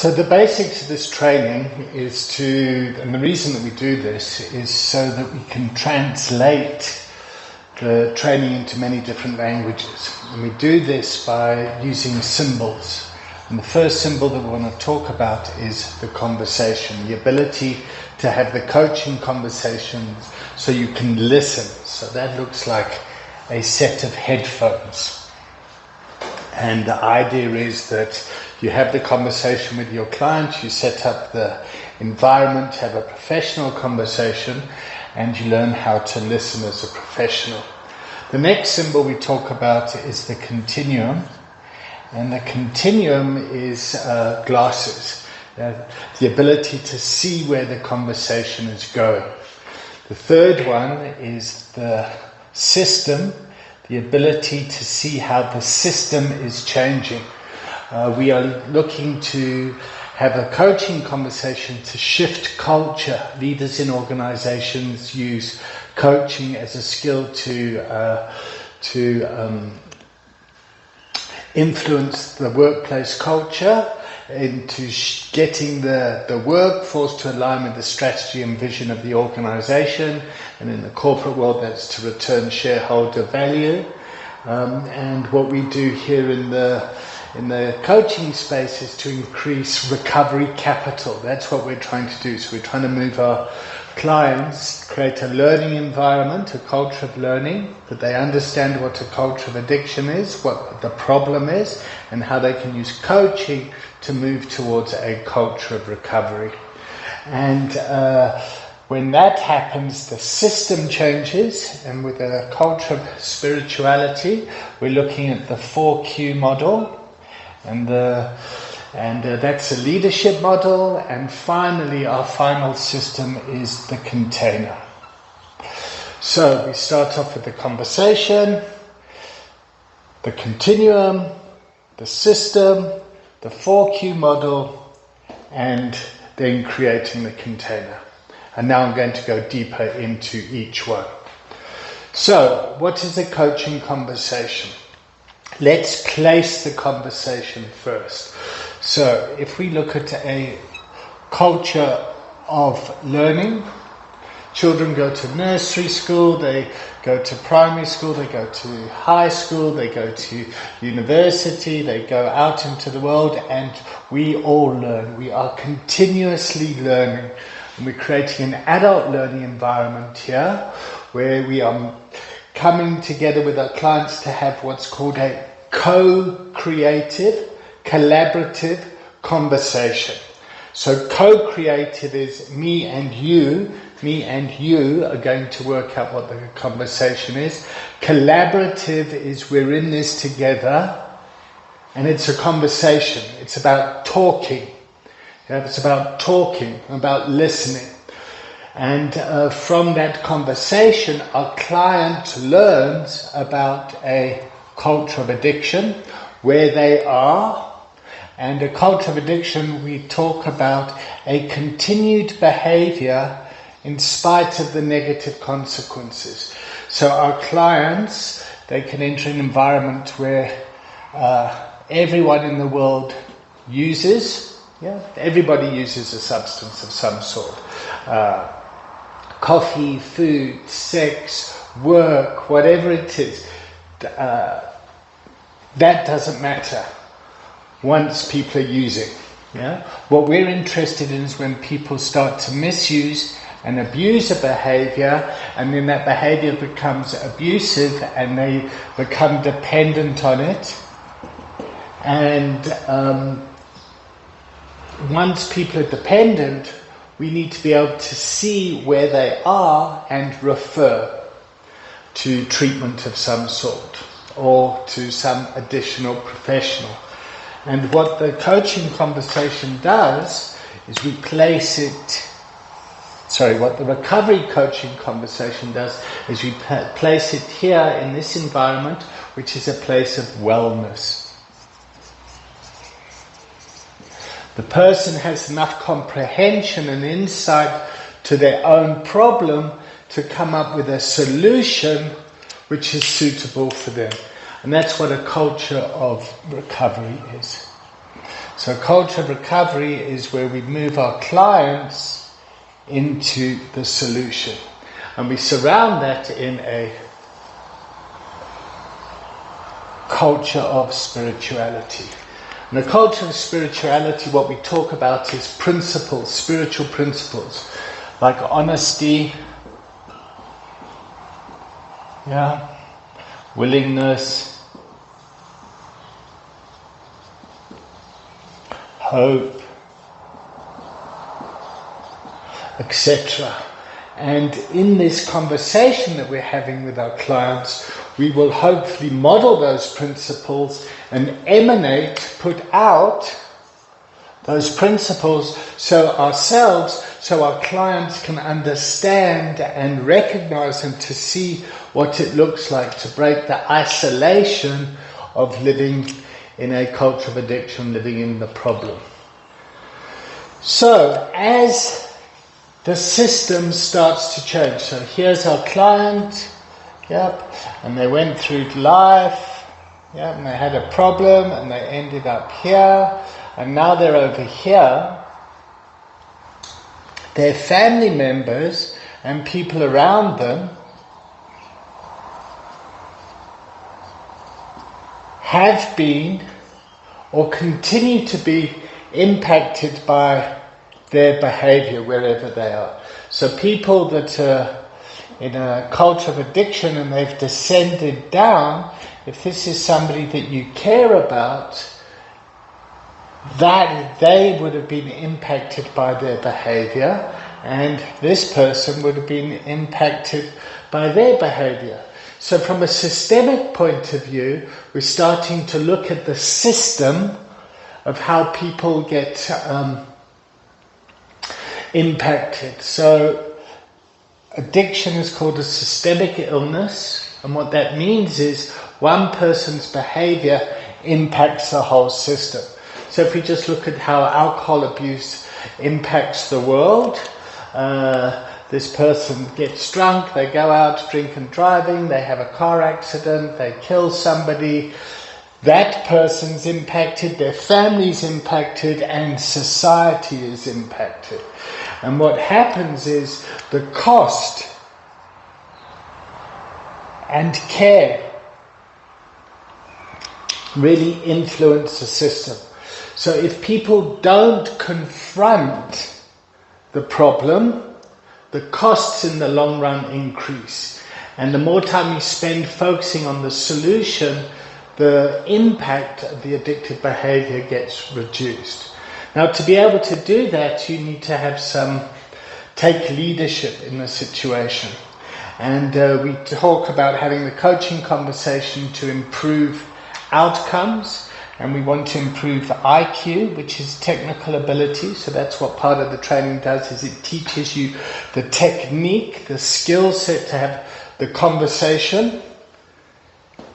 So the basics of this training and the reason that we do this is so that we can translate the training into many different languages. And we do this by using symbols. And the first symbol that we want to talk about is the conversation, the ability to have the coaching conversations so you can listen. So that looks like a set of headphones. And the idea is that you have the conversation with your client, you set up the environment, have a professional conversation, and you learn how to listen as a professional. The next symbol we talk about is the continuum. And the continuum is glasses, the ability to see where the conversation is going. The third one is the system, the ability to see how the system is changing. We are looking to have a coaching conversation to shift culture. Leaders in organizations use coaching as a skill to influence the workplace culture, into getting the workforce to align with the strategy and vision of the organization, and in the corporate world that's to return shareholder value. And what we do here in the coaching space is to increase recovery capital. That's what we're trying to do. So we're trying to move our clients, create a learning environment, a culture of learning, that they understand what a culture of addiction is, what the problem is, and how they can use coaching to move towards a culture of recovery. And when that happens, the system changes, and with a culture of spirituality, we're looking at the 4Q model, and that's a leadership model. And finally, our final system is the container. So we start off with the conversation, the continuum, the system, the 4Q model, and then creating the container. And now I'm going to go deeper into each one. So, what is a coaching conversation? Let's place the conversation first. So, if we look at a culture of learning, children go to nursery school, they go to primary school, they go to high school, they go to university, they go out into the world, and we all learn. We are continuously learning. And we're creating an adult learning environment here where we are coming together with our clients to have what's called a co-creative, collaborative conversation. So co-creative is me and you are going to work out what the conversation is. Collaborative is we're in this together, and it's a conversation. It's about talking. It's about talking, about listening. And from that conversation, our client learns about a culture of addiction, where they are. And a culture of addiction, we talk about a continued behavior in spite of the negative consequences. So our clients, they can enter an environment where everyone in the world everybody uses a substance of some sort. Coffee, food, sex, work, whatever it is. That doesn't matter once people are using. What we're interested in is when people start to misuse and abuse a behavior, and then that behavior becomes abusive and they become dependent on it. And once people are dependent, we need to be able to see where they are and refer to treatment of some sort or to some additional professional. And what the coaching conversation does is what the recovery coaching conversation does is we place it here in this environment, which is a place of wellness. The person has enough comprehension and insight to their own problem to come up with a solution which is suitable for them. And that's what a culture of recovery is. So culture of recovery is where we move our clients into the solution. And we surround that in a culture of spirituality. In the culture of spirituality, what we talk about is principles, spiritual principles, like honesty, willingness, hope, etc. And in this conversation that we're having with our clients, we will hopefully model those principles and emanate, put out those principles so our clients can understand and recognize and to see what it looks like to break the isolation of living in a culture of addiction, living in the problem. So as the system starts to change, so here's our client, and they went through life, and they had a problem and they ended up here, and now they're over here. Their family members and people around them have been or continue to be impacted by their behavior wherever they are. So people that are in a culture of addiction and they've descended down, if this is somebody that you care about, that they would have been impacted by their behavior, and this person would have been impacted by their behavior. So from a systemic point of view, we're starting to look at the system of how people get impacted. So addiction is called a systemic illness, and what that means is one person's behavior impacts the whole system. So if we just look at how alcohol abuse impacts the world, this person gets drunk, they go out drinking and driving, they have a car accident, they kill somebody, that person's impacted, their family's impacted, and society is impacted. And what happens is the cost and care really influence the system. So if people don't confront the problem, the costs in the long run increase. And the more time you spend focusing on the solution, the impact of the addictive behavior gets reduced. Now, to be able to do that, you need to take leadership in the situation. And we talk about having the coaching conversation to improve outcomes. And we want to improve IQ, which is technical ability. So that's what part of the training does, is it teaches you the technique, the skill set to have the conversation,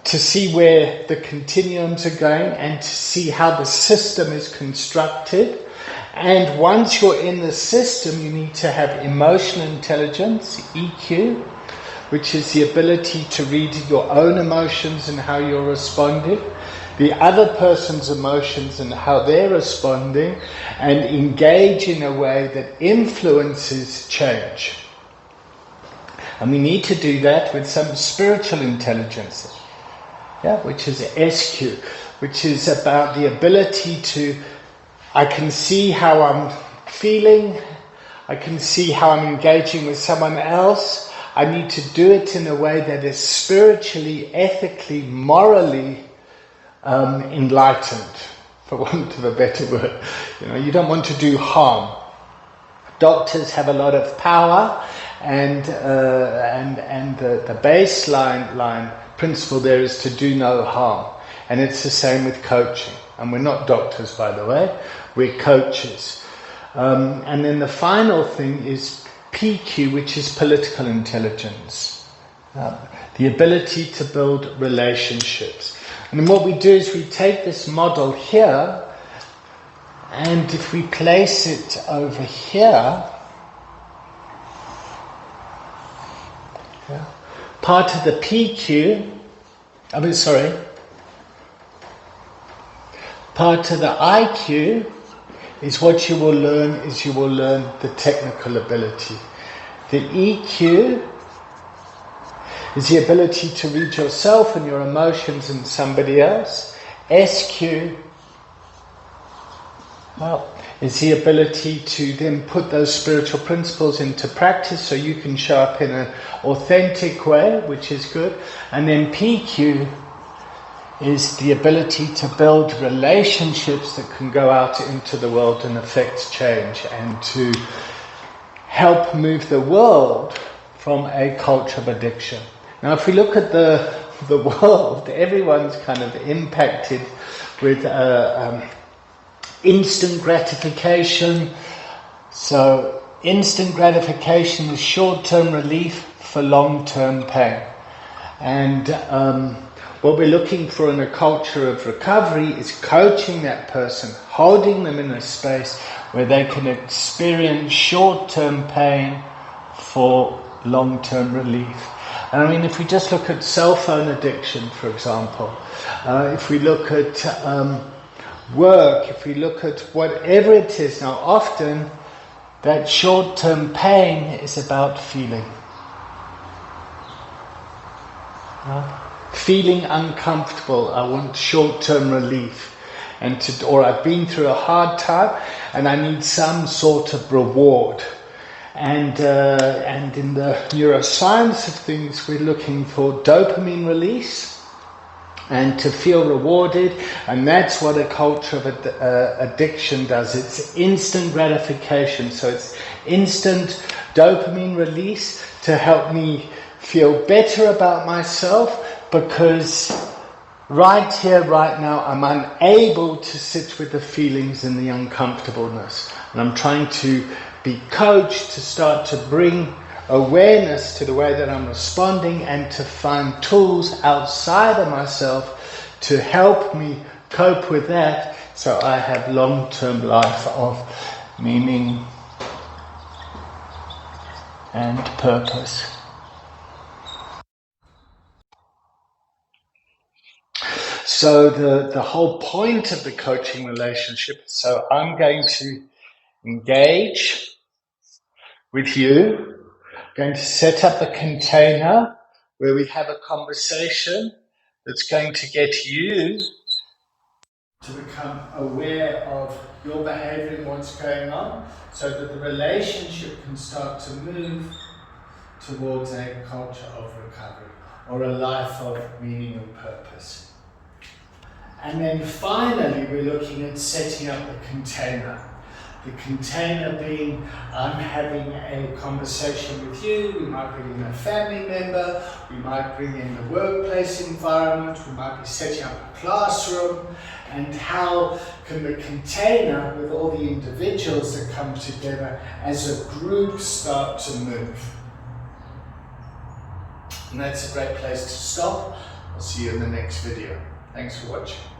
to see where the continuums are going and to see how the system is constructed. And once you're in the system, you need to have emotional intelligence, EQ, which is the ability to read your own emotions and how you're responding, the other person's emotions and how they're responding, and engage in a way that influences change. And we need to do that with some spiritual intelligence, which is SQ, which is about the ability to, I can see how I'm feeling, I can see how I'm engaging with someone else, I need to do it in a way that is spiritually, ethically, morally enlightened, for want of a better word. You don't want to do harm. Doctors have a lot of power, and the baseline principle there is to do no harm. And it's the same with coaching. And we're not doctors, by the way. We're coaches. And then the final thing is PQ, which is political intelligence. The ability to build relationships. And what we do is we take this model here, and if we place it over here, part of the PQ, Part of the IQ is what you will learn the technical ability. The EQ is the ability to read yourself and your emotions and somebody else. SQ, well, is the ability to then put those spiritual principles into practice so you can show up in an authentic way, which is good. And then PQ is the ability to build relationships that can go out into the world and affect change and to help move the world from a culture of addiction. Now, if we look at the world, everyone's kind of impacted with instant gratification. So instant gratification is short-term relief for long-term pain. And what we're looking for in a culture of recovery is coaching that person, holding them in a space where they can experience short-term pain for long-term relief. And I mean, if we just look at cell phone addiction, for example, if we look at work, if we look at whatever it is, now often that short-term pain is about feeling. Feeling uncomfortable, I want short-term relief, or I've been through a hard time and I need some sort of reward. And in the neuroscience of things, we're looking for dopamine release and to feel rewarded, and that's what a culture of addiction does. It's instant gratification, so it's instant dopamine release to help me feel better about myself, because right here, right now, I'm unable to sit with the feelings and the uncomfortableness. And I'm trying to be coached to start to bring awareness to the way that I'm responding and to find tools outside of myself to help me cope with that so I have long-term life of meaning and purpose. So the whole point of the coaching relationship, so I'm going to engage with you, going to set up a container where we have a conversation that's going to get you to become aware of your behavior and what's going on, so that the relationship can start to move towards a culture of recovery or a life of meaning and purpose. And then finally, we're looking at setting up the container. The container being, I'm having a conversation with you, we might bring in a family member, we might bring in the workplace environment, we might be setting up a classroom, and how can the container with all the individuals that come together as a group start to move. And that's a great place to stop. I'll see you in the next video. Thanks for watching.